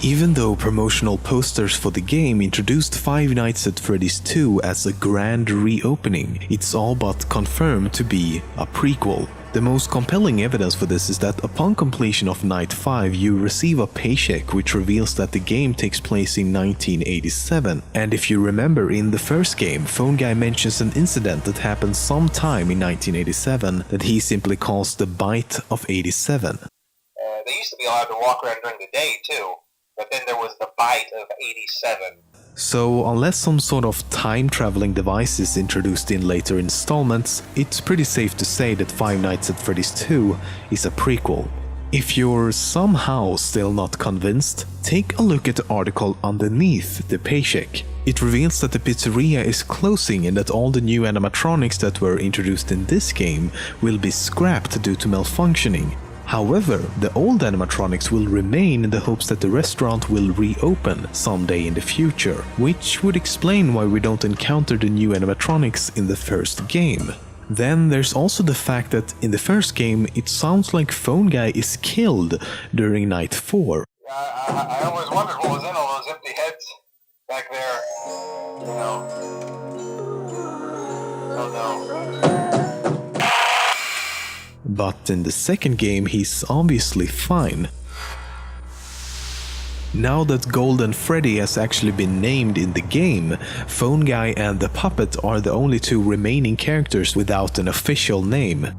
Even though promotional posters for the game introduced Five Nights at Freddy's 2 as a grand reopening, it's all but confirmed to be a prequel. The most compelling evidence for this is that upon completion of Night 5 you receive a paycheck which reveals that the game takes place in 1987. And if you remember, in the first game, Phone Guy mentions an incident that happened sometime in 1987 that he simply calls the Bite of 87. They used to be allowed to walk around during the day too. But then there was the Bite of 87. So, unless some sort of time-traveling device is introduced in later installments, it's pretty safe to say that Five Nights at Freddy's 2 is a prequel. If you're somehow still not convinced, take a look at the article underneath the paycheck. It reveals that the pizzeria is closing and that all the new animatronics that were introduced in this game will be scrapped due to malfunctioning. However, the old animatronics will remain in the hopes that the restaurant will reopen someday in the future, which would explain why we don't encounter the new animatronics in the first game. Then there's also the fact that in the first game it sounds like Phone Guy is killed during Night 4. I always wondered what was in all those empty heads back there, you know. Oh no. But in the second game he's obviously fine. Now that Golden Freddy has actually been named in the game, Phone Guy and the Puppet are the only two remaining characters without an official name.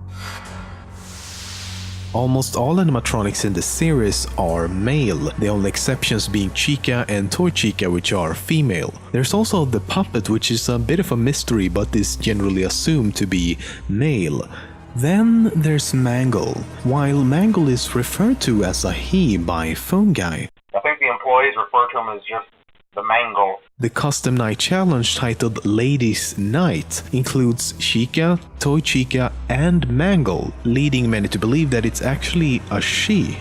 Almost all animatronics in the series are male, the only exceptions being Chica and Toy Chica, which are female. There's also the Puppet, which is a bit of a mystery but is generally assumed to be male. Then there's Mangle, while Mangle is referred to as a he by Phone Guy. I think the employees refer to him as just the Mangle. The custom night challenge titled Ladies Night includes Chica, Toy Chica and Mangle, leading many to believe that it's actually a she.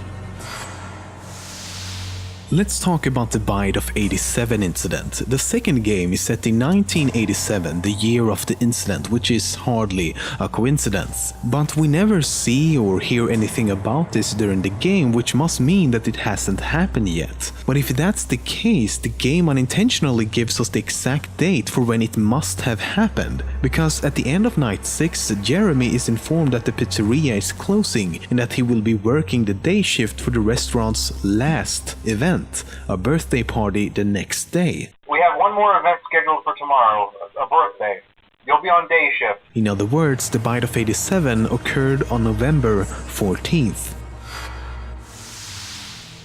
Let's talk about the Bite of 87 incident. The second game is set in 1987, the year of the incident, which is hardly a coincidence. But we never see or hear anything about this during the game, which must mean that it hasn't happened yet. But if that's the case, the game unintentionally gives us the exact date for when it must have happened. Because at the end of Night 6, Jeremy is informed that the pizzeria is closing and that he will be working the day shift for the restaurant's last event, a birthday party the next day. We have one more event scheduled for tomorrow, a birthday. You'll be on day shift. In other words, the Bite of 87 occurred on November 14th.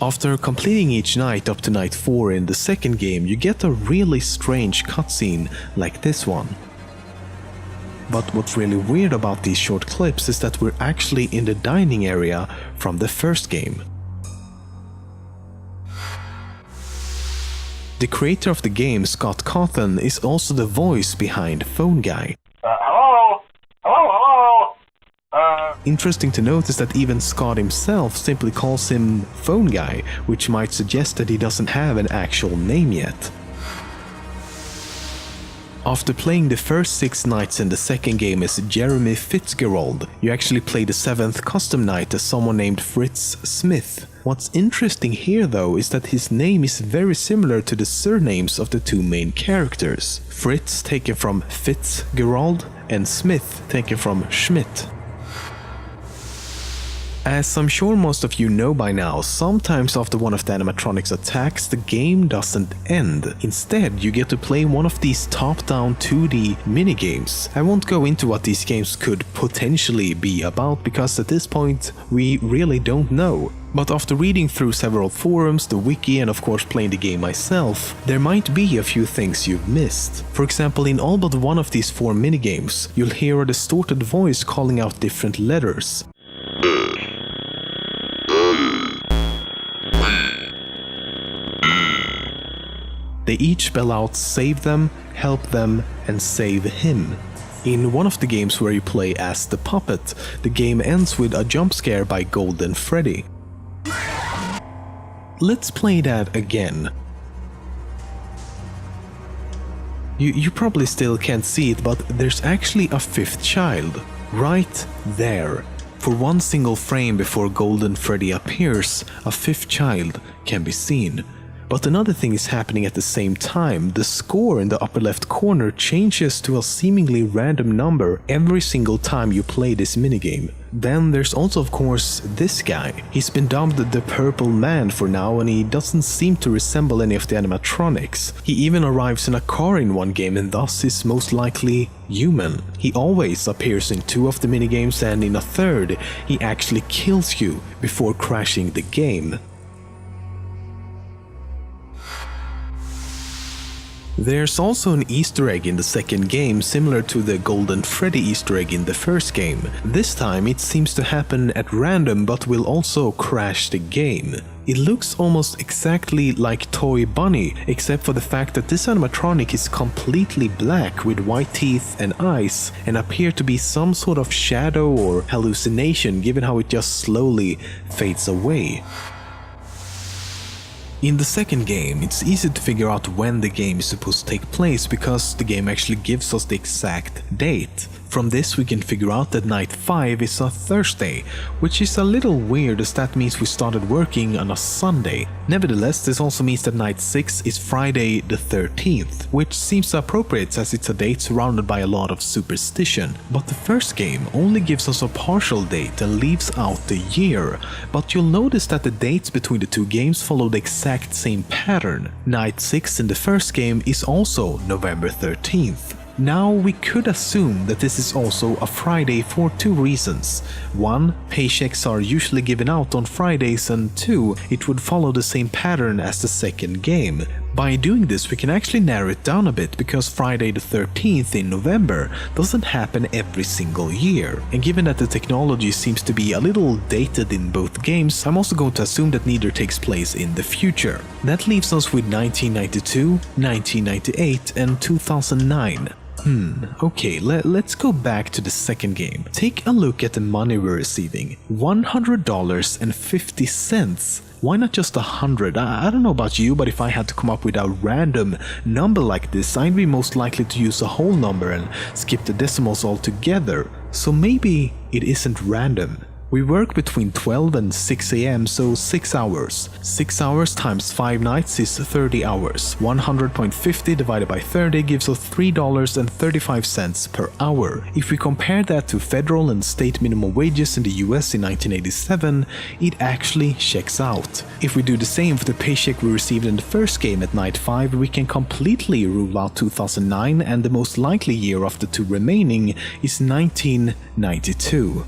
After completing each night up to Night 4 in the second game, you get a really strange cutscene like this one. But what's really weird about these short clips is that we're actually in the dining area from the first game. The creator of the game, Scott Cawthon, is also the voice behind Phone Guy. Hello? Interesting to note is that even Scott himself simply calls him Phone Guy, which might suggest that he doesn't have an actual name yet. After playing the first 6 nights in the second game as Jeremy Fitzgerald, you actually play the 7th custom night as someone named Fritz Smith. What's interesting here though is that his name is very similar to the surnames of the two main characters. Fritz taken from Fitzgerald and Smith taken from Schmidt. As I'm sure most of you know by now, sometimes after one of the animatronics attacks, the game doesn't end. Instead, you get to play one of these top-down 2D minigames. I won't go into what these games could potentially be about because at this point we really don't know. But after reading through several forums, the wiki and of course playing the game myself, there might be a few things you've missed. For example, in all but one of these 4 minigames, you'll hear a distorted voice calling out different letters. They each spell out save them, help them, and save him. In one of the games where you play as the puppet, the game ends with a jump scare by Golden Freddy. Let's play that again. You probably still can't see it, but there's actually a 5th child. Right there. For one single frame before Golden Freddy appears, a 5th child can be seen. But another thing is happening at the same time. The score in the upper left corner changes to a seemingly random number every single time you play this minigame. Then there's also of course this guy. He's been dubbed the Purple Man for now, and he doesn't seem to resemble any of the animatronics. He even arrives in a car in one game and thus is most likely human. He always appears in 2 of the minigames, and in a third he actually kills you before crashing the game. There's also an Easter egg in the second game similar to the Golden Freddy Easter egg in the first game. This time it seems to happen at random but will also crash the game. It looks almost exactly like Toy Bunny, except for the fact that this animatronic is completely black with white teeth and eyes and appear to be some sort of shadow or hallucination given how it just slowly fades away. In the second game, it's easy to figure out when the game is supposed to take place because the game actually gives us the exact date. From this we can figure out that night 5 is a Thursday, which is a little weird as that means we started working on a Sunday. Nevertheless, this also means that night 6 is Friday the 13th, which seems appropriate as it's a date surrounded by a lot of superstition. But the first game only gives us a partial date and leaves out the year, but you'll notice that the dates between the 2 games follow the exact same pattern. Night 6 in the first game is also November 13th. Now, we could assume that this is also a Friday for 2 reasons. 1, paychecks are usually given out on Fridays, and 2, it would follow the same pattern as the second game. By doing this we can actually narrow it down a bit because Friday the 13th in November doesn't happen every single year. And given that the technology seems to be a little dated in both games, I'm also going to assume that neither takes place in the future. That leaves us with 1992, 1998 and 2009. Okay, let's go back to the second game. Take a look at the money we're receiving. $100.50. Why not just 100? I don't know about you, but if I had to come up with a random number like this, I'd be most likely to use a whole number and skip the decimals altogether. So maybe it isn't random. We work between 12 and 6 AM, so 6 hours. 6 hours times 5 nights is 30 hours. 100.50 divided by 30 gives us $3.35 per hour. If we compare that to federal and state minimum wages in the US in 1987, it actually checks out. If we do the same for the paycheck we received in the first game at night 5, we can completely rule out 2009, and the most likely year of the 2 remaining is 1992.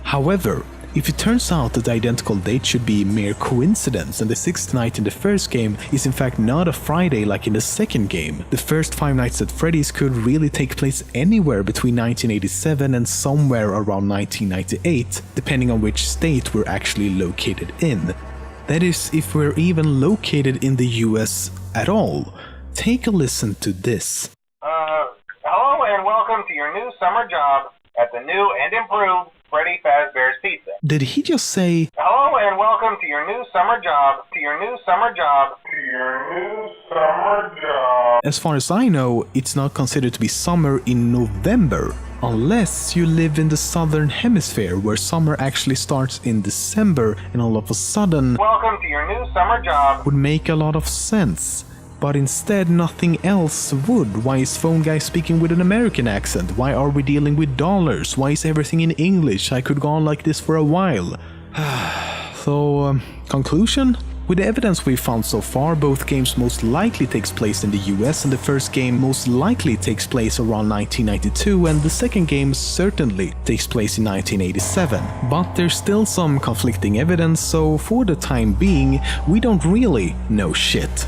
However, if it turns out that the identical date should be mere coincidence and the 6th night in the first game is in fact not a Friday like in the second game, the first 5 Nights at Freddy's could really take place anywhere between 1987 and somewhere around 1998, depending on which state we're actually located in. That is, if we're even located in the US at all. Take a listen to this. Hello and welcome to your new summer job at the new and improved Freddy Fazbear's Pizza. Did he just say, hello and welcome to your new summer job, As far as I know, it's not considered to be summer in November, unless you live in the southern hemisphere where summer actually starts in December and all of a sudden, welcome to your new summer job, would make a lot of sense. But instead nothing else would. Why is phone guy speaking with an American accent? Why are we dealing with dollars? Why is everything in English? I could go on like this for a while. So, conclusion? With the evidence we've found so far, both games most likely takes place in the US, and the first game most likely takes place around 1992, and the second game certainly takes place in 1987. But there's still some conflicting evidence, so for the time being, we don't really know shit.